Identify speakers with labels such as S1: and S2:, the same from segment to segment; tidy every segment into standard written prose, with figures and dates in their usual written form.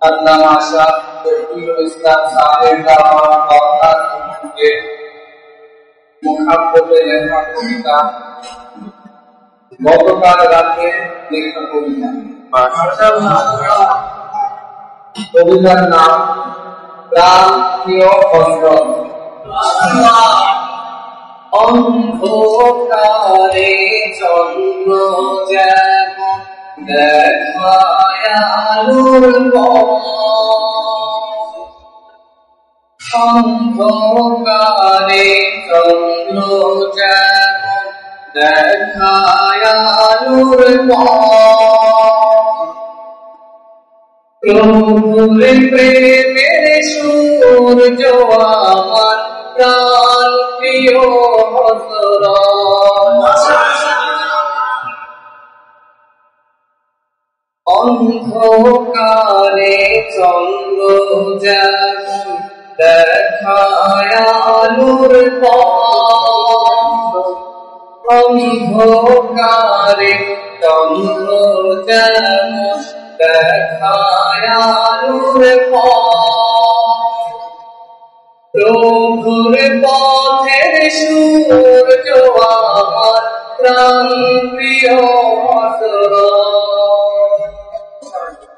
S1: আল্লামা শাহ শফিউল ইসলাম সাহেব আমার কথার মধ্যে মুহাব্বতে লেখা কবিতা গতকাল রাতে লেখা কবিতা। কবিতার নাম প্রাণ প্রিয় হযরত। অন্ধকারে চন্দ্র যেমন দেখায় আলোর পথ, অন্ধকারে চন্দ্র যেমন দেখায় আলোর পথ, প্রভুর প্রেমের সূর্য আমার প্রাণ প্রিয় হযরত। অন্ধকারে চন্দ্র যেমন দেখায় আলোর পথ, অন্ধকারে চন্দ্র যেমন দেখায় আলোর পথ, প্রভুর পথের সূর্য আমার প্রাণ প্রিয় হযরত।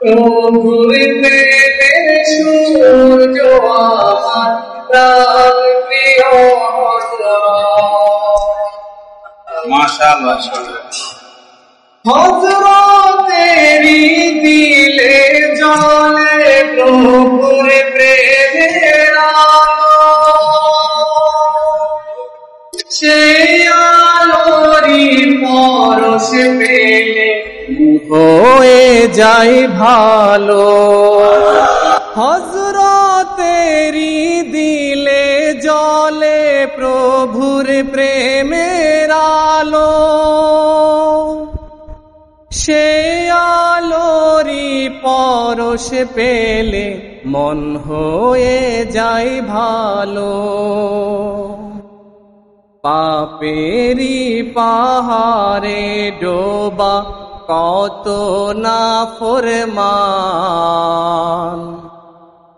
S1: প্রভুর প্রেমের সূর্য আমার প্রাণ প্রিয় হযরত। মাশাআল্লাহ। হযরতেরি দিলে জ্বলে প্রভুর প্রেমের আলো, সেই আলোরই পরশ পেলে হয়ে যায় ভালো। হযরতেরি দিলে জ্বলে প্রভুর প্রেমের আলো, সেই আলোরই পরশ পেলে মন হয়ে যায় ভালো। পাপেরি পাহাড়ে ডোবা কত না ফরমান,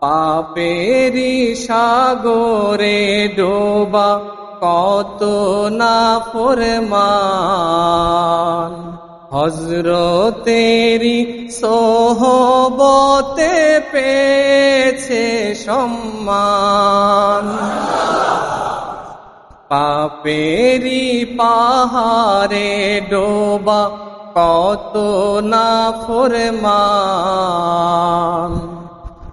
S1: পাপেরি সাগরে ডোবা কত না ফরমান, হযরতেরি সোহবতে পেয়েছে সম্মান। পাপেরি পাহাড়ে ডোবা কত না ফরমান,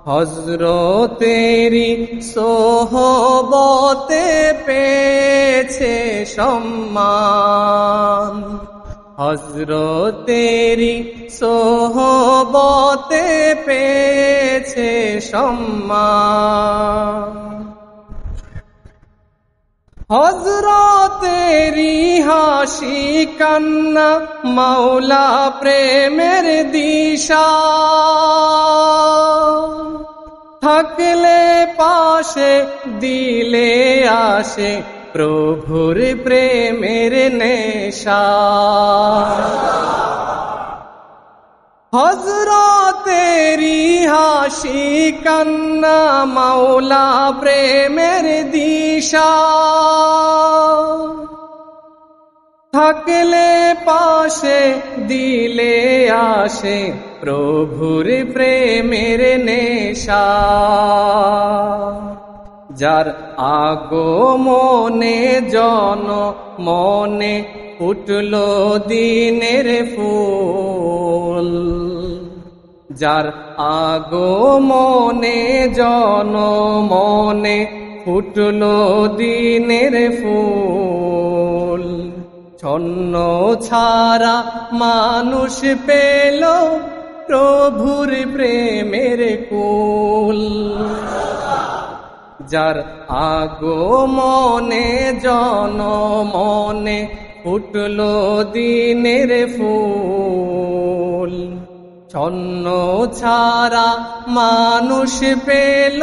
S1: হযরতেরি সোহবতে পেয়েছে সম্মান, হযরতেরি সোহবতে পেয়েছে সম্মান। হযরতেরি হাসি কান্না মাওলা প্রেমের দিশা, থাকলে পাশে দিলে আসে প্রভুর প্রেমের নেশা। হযরতেরি হাসি কান্না মাওলা প্রেমের দিশা, থাকলে পাশে দিলে আসে প্রভুর প্রেমের নেশা। যার আগমনে জনমনে ফুটলো দিনের ফুল, যার আগমনে জনমনে ফুটলো দিনের ফুল, ছন্ন ছাড়া মানুষ পেল প্রভুর প্রেমের কুল। যার আগমনে জনমনে ফুটলো দিনের ফুল, ছন্ন ছাড়া মানুষ পেল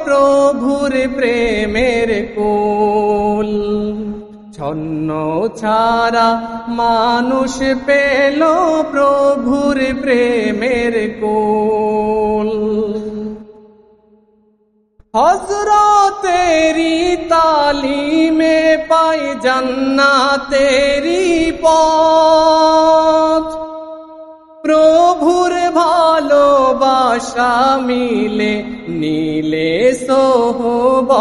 S1: প্রভুর প্রেমের কুল, ছন্ন ছাড়া মানুষ পেল প্রভুর প্রেমের কুল।
S2: হযরতেরি তালিমে পাই জান্নাতেরি পথ, প্রভুর ভালোবাসা মিলে নীলে সোহবত।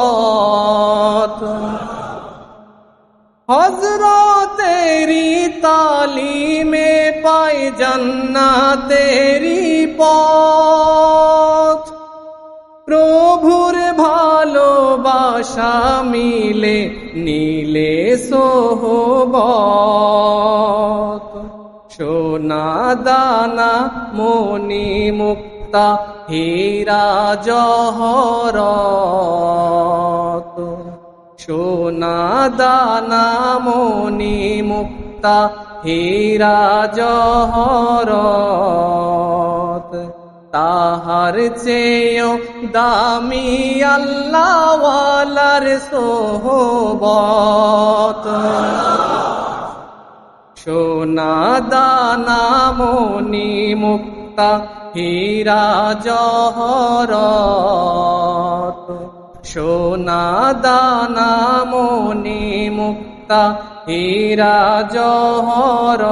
S2: হযরতেরি তালিমে পাই জান্নাতেরি পথ, প্রভুর ভালোবাসা মিলে নীলে সোহবত। সোনা দানা মণি মুক্তা হীরা জহরত, সোনা দানা মণি মুক্তা হীরা জহরত। তাহার চেয়েও দামি আল্লাহওয়ালার সোহবত। সোনা দানা মণি মুক্তা হীরা জহরত, সোনা দানা মণি মুক্তা হীরা জহরত।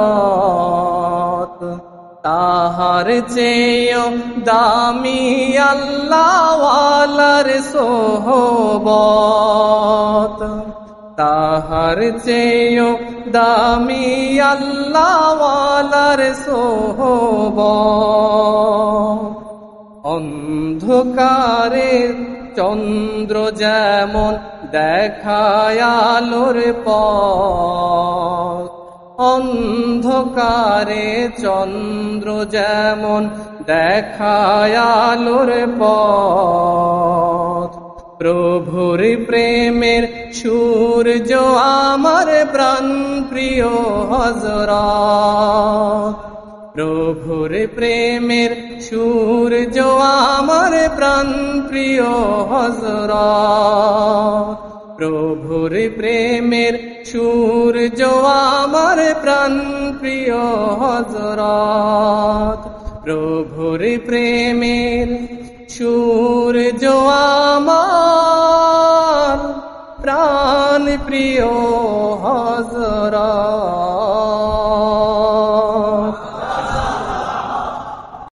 S2: তাহার চেয়েও দামি আল্লাহওয়ালার সোহবত। তাহার চেয়েও দামি আল্লাহওয়ালার সোহবত। অন্ধকারে চন্দ্র যেমন দেখায় আলোর পথ, অন্ধকারে চন্দ্র যেমন দেখায় আলোর পথ। প্রভুর প্রেমের সূর্য আমার প্রাণ প্রিয় হযরত, প্রভুর প্রেমের সূর্য আমার প্রাণ প্রিয় হযরত। প্রভুর প্রেমের সূর্য আমার প্রাণ প্রিয় হযরত, প্রভুর প্রেমের সূর্য আমার প্রাণ প্রিয় হযরত।